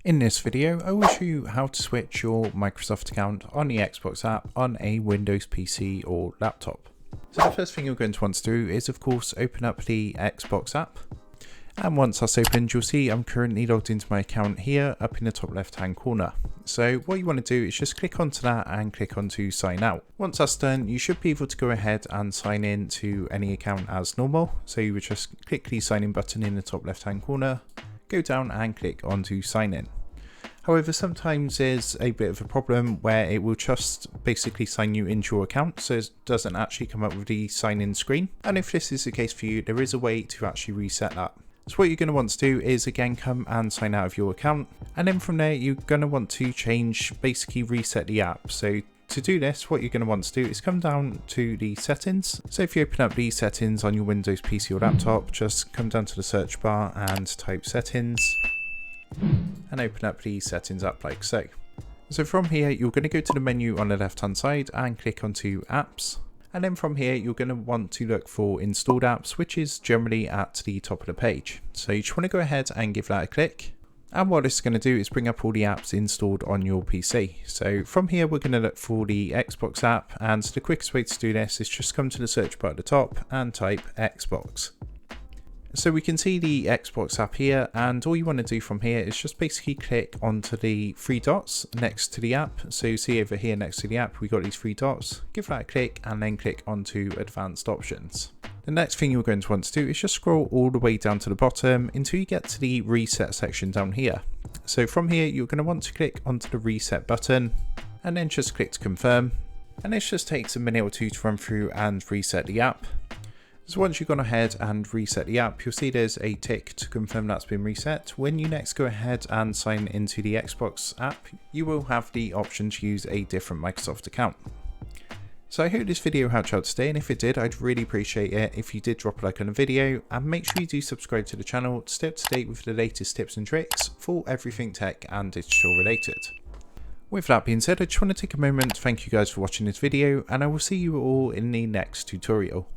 In this video, I will show you how to switch your Microsoft account on the Xbox app on a Windows PC or laptop. So the first thing you're going to want to do is of course open up the Xbox app. And once that's opened, you'll see I'm currently logged into my account here up in the top left hand corner. So what you want to do is just click onto that and click onto sign out. Once that's done, you should be able to go ahead and sign in to any account as normal. So you would just click the sign in button in the top left hand corner, go down and click onto sign in. However, sometimes there's a bit of a problem where it will just basically sign you into your account, so it doesn't actually come up with the sign in screen. And if this is the case for you, there is a way to actually reset that. So what you're going to want to do is again come and sign out of your account, and then from there you're going to want to basically reset the app. So to do this, what you're going to want to do is come down to the settings. So if you open up the settings on your Windows PC or laptop, just come down to the search bar and type settings and open up the settings app like so. So from here you're going to go to the menu on the left hand side and click onto apps, and then from here you're going to want to look for installed apps, which is generally at the top of the page. So you just want to go ahead and give that a click, and what this is going to do is bring up all the apps installed on your PC. So from here we're going to look for the Xbox app, and the quickest way to do this is just come to the search bar at the top and type Xbox. So we can see the Xbox app here, and all you want to do from here is just basically click onto the three dots next to the app. So you see over here next to the app we got these three dots, give that a click and then click onto advanced options. The next thing you're going to want to do is just scroll all the way down to the bottom until you get to the reset section down here. So from here you're going to want to click onto the reset button and then just click to confirm, and this just takes a minute or two to run through and reset the app. So once you've gone ahead and reset the app, you'll see there's a tick to confirm that's been reset. When you next go ahead and sign into the Xbox app, you will have the option to use a different Microsoft account. So I hope this video helped you out today, and if it did, I'd really appreciate it if you did drop a like on the video, and make sure you do subscribe to the channel to stay up to date with the latest tips and tricks for everything tech and digital related. With that being said, I just want to take a moment to thank you guys for watching this video, and I will see you all in the next tutorial.